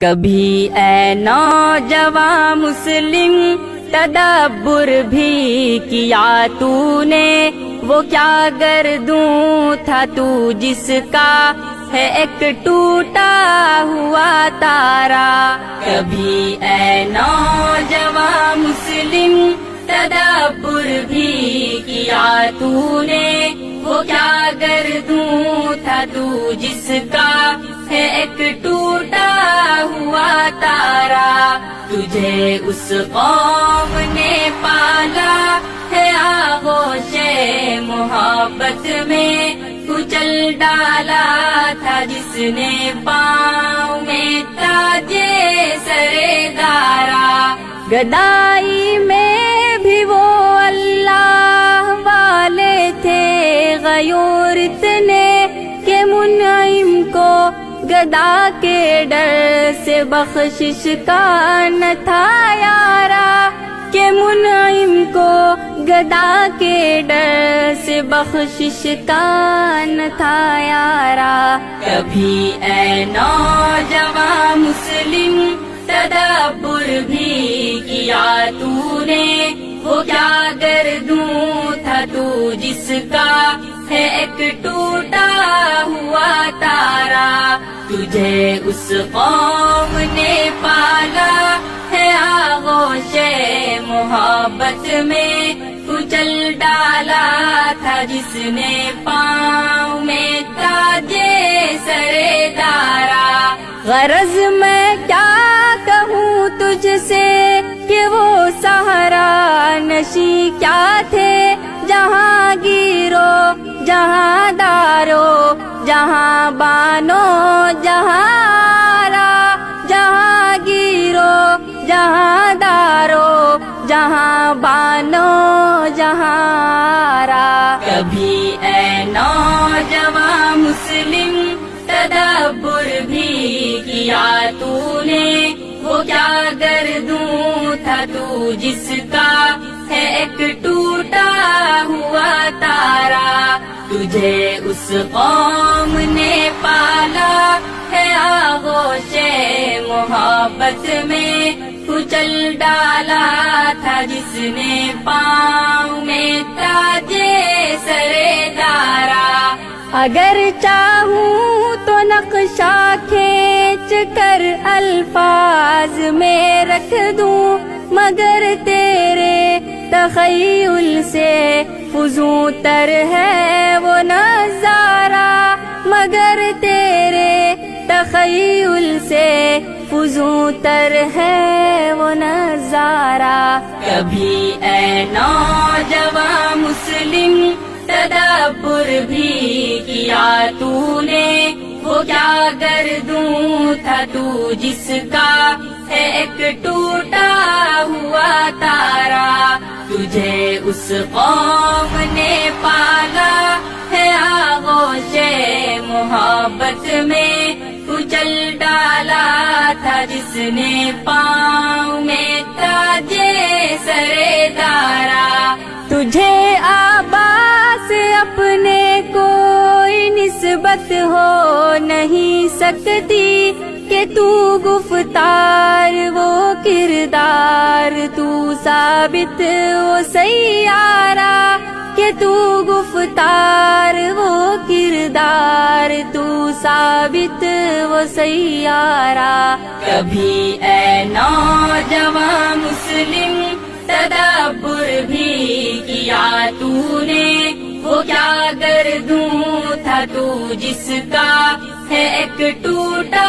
کبھی اے نوجوان مسلم تدبر بھی کیا تو نے، وہ کیا گردوں تھا تو جس کا ہے ایک ٹوٹا ہوا تارا۔ کبھی اے نوجوان مسلم تدبر بھی کیا تو نے، وہ کیا گردوں تھا تو جس کا ہے ایک ٹوٹا ہوا تارا۔ تجھے اس قوم نے پالا ہے آغوش محبت میں، کچل ڈالا تھا جس نے پاؤں میں تاجے سرے دارا۔ گدائی میں بھی وہ اللہ والے تھے غیور اتنے کہ منعم کو گدا کے ڈر سے بخشش کا نہ تھا یارا، کہ منعم کو گدا کے ڈر سے بخشش کا نہ تھا یارا۔ کبھی اے نوجوان مسلم تدبر بھی کیا تو نے، وہ کیا گردوں تھا تو جس کا ہے ایک ٹوٹا ہوا تارا۔ تجھے اس قوم نے پالا ہے آغوش محبت میں، کچل ڈالا تھا جس نے پاؤں میں تاجے سرے دارا۔ غرض میں کیا کہوں تجھ سے کہ وہ سہارا نشی کیا تھے، جہاں گیرو جہاں دارو جہاں بانو جہاں را، جہاں گیرو جہاں دارو جہاں بانو جہاں را۔ کبھی اے نوجوان مسلم تدبر بھی کیا تو نے، وہ کیا گردوں تھا تو جس کا ہے ایک ٹوٹا ہوا تارا۔ تجھے اس قوم نے پالا ہے آغوش محبت میں، کچل ڈالا تھا جس نے پاؤں میں تاجے سرے دارا۔ اگر چاہوں تو نقشہ کھینچ کر الفاظ میں رکھ دوں، مگر تیرے تخیل سے فزوں تر ہے وہ نظارہ، مگر تیرے تخیل سے فزوں تر ہے وہ نظارہ۔ کبھی اے نوجوان مسلم تدبر بھی کیا تو نے، وہ کیا گردوں تھا تو جس کا ہے ایک ٹوٹا ہوا تارا۔ تجھے اس قوم نے پالا ہے آغوش محبت میں، کچل ڈالا تھا جس نے پاؤں میں تاجے سرے دارا۔ تجھے آبا سے اپنے کوئی نسبت ہو نہیں سکتی، کہ تو گفتار وہ کردار تو ثابت وہ سیارہ، کہ تو گفتار وہ کردار تو ثابت وہ سیارہ۔ کبھی اے نوجوان مسلم تدبر بھی کیا تو نے، وہ کیا گردوں تھا تو جس کا ہے ایک ٹوٹا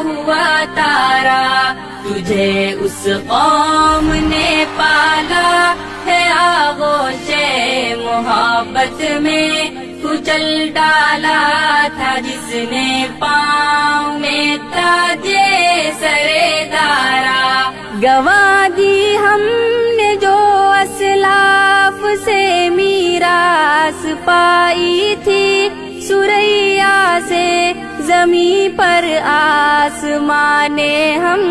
ہوا تارا۔ تجھے اس قوم نے پالا ہے آغوش محبت میں، کچل ڈالا تھا جس نے پاؤں میں تاجے سرے دارا۔ گنوا دی ہم نے جو اسلاف سے میراث پائی تھی، سریا سے زمیں پر آسمان نے ہم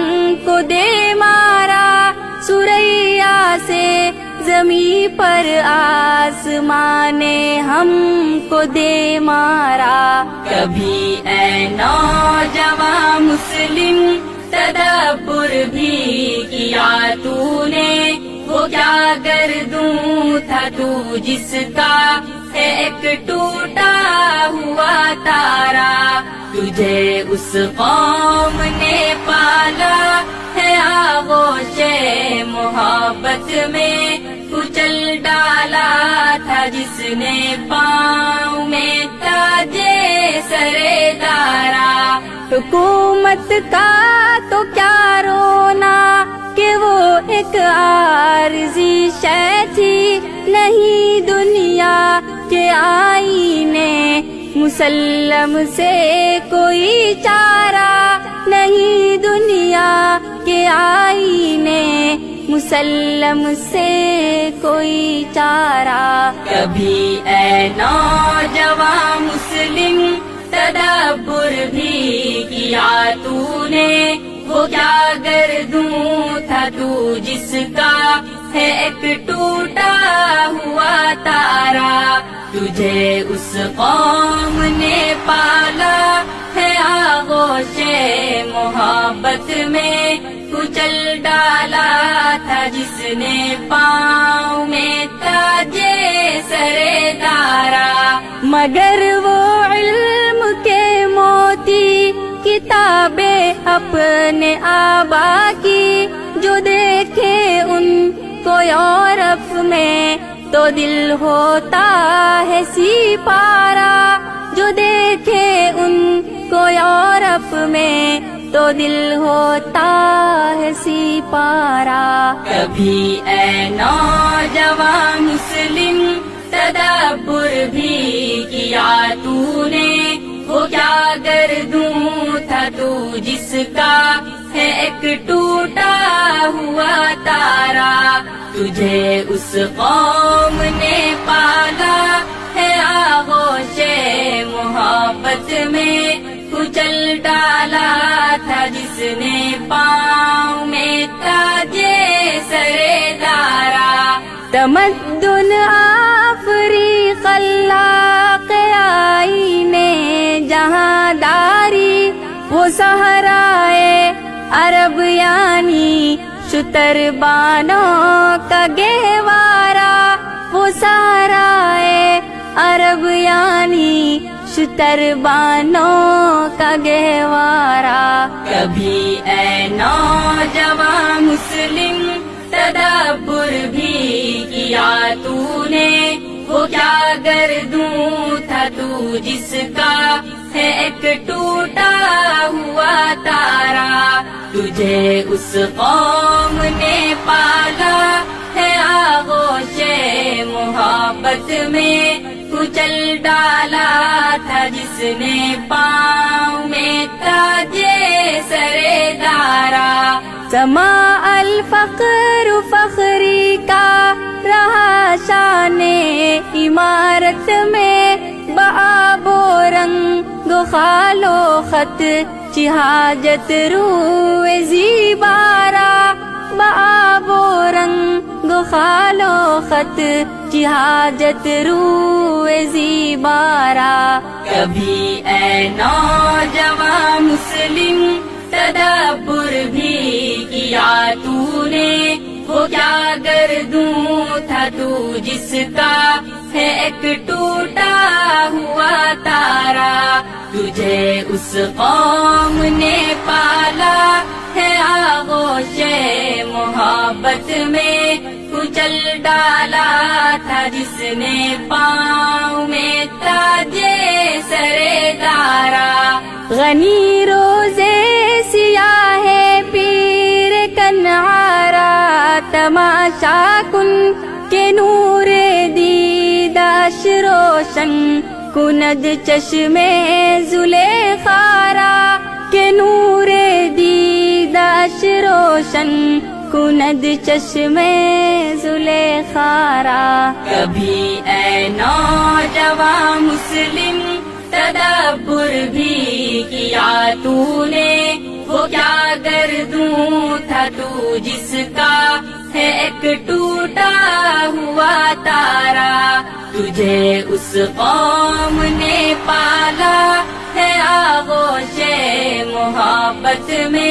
کو دے مارا، سریا سے زمیں پر آسمان نے ہم کو دے مارا۔ کبھی اے نوجوان مسلم تدبر بھی کیا تو نے، وہ کیا گردوں تھا تو جس کا ہے ایک ٹوٹا ہوا تارا، تجھے اس قوم نے پالا ہے آغوش محبت میں، کچل ڈالا تھا جس نے پاؤں میں تاجے سرے دارا۔ حکومت کا تو کیا رونا کہ وہ ایک عارضی شے تھی، نہیں دنیا کے آئینے مسلم سے کوئی چارہ، نہیں دنیا کے آئینے مسلم سے کوئی چارہ۔ کبھی اے نوجوان مسلم تدبر بھی کیا تو نے، وہ کیا گردوں تھا تو جس کا ہے ایک ٹوٹا ہوا تارا، تجھے اس قوم نے پالا ہے آغوش محبت میں، کچل ڈالا تھا جس نے پاؤں میں تاجے سرے دارا۔ مگر وہ علم کے موتی کتابیں اپنے آبا کی، جو دیکھے ان کو یورپ میں تو دل ہوتا ہے سپارہ، جو دیکھے ان کو یورپ میں تو دل ہوتا ہے سپارہ۔ کبھی اے نوجوان مسلم تدبر بھی کیا تو نے، وہ کیا گردوں تھا تو جس کا ہے ایک ٹوٹا ہوا تارا، تجھے اس قوم نے پالا ہے آغوش محبت میں، کچل ڈالا تھا جس نے پاؤں میں تاجے سرے دارا۔ تمدن آفری خلاق آئینے جہاں داری، وہ صحرائے عرب یعنی شتر بانوں کا گہوارہ، وہ صحرائے عرب یعنی شتر بانوں کا گہوارہ۔ کبھی اے نوجوان مسلم تدبر بھی کیا تو نے، وہ کیا گردوں تھا تو جس کا ہے ایک ٹوٹا ہوا تارا، تجھے اس قوم نے پالا ہے آغوش محبت میں، کچل ڈالا تھا جس نے پاؤں میں تاجے سرے دارا۔ سما الفقر فخری کا رہا شان عمارت میں، بآب و رنگ و خال و خط چی حاجت روئے زیبارہ، بآب و رنگ و خال و خط چی حاجت روئے زیبارہ۔ کبھی اے نوجوان مسلم تدبر بھی کیا تو نے، وہ کیا گردوں تھا تو جس کا ہے ایک ٹوٹا ہوا تارا، تجھے اس قوم نے پالا ہے آغوش محبت میں، کچل ڈالا تھا جس نے پاؤں میں تاجے سرے دارا۔ غنی روزے سیاہ پیر کنعارا، تماشا کن کے نور دیداش روشن کند چشمے زلیخارا، کے نور دیداش روشن کند چشمے زلیخارا۔ کبھی اے نوجوان مسلم تدبر بھی کیا تو نے، وہ کیا گردوں تھا تو جس کا ہے ایک ٹوٹا ہوا تارا، تجھے اس قوم نے پالا ہے آغوش محبت میں۔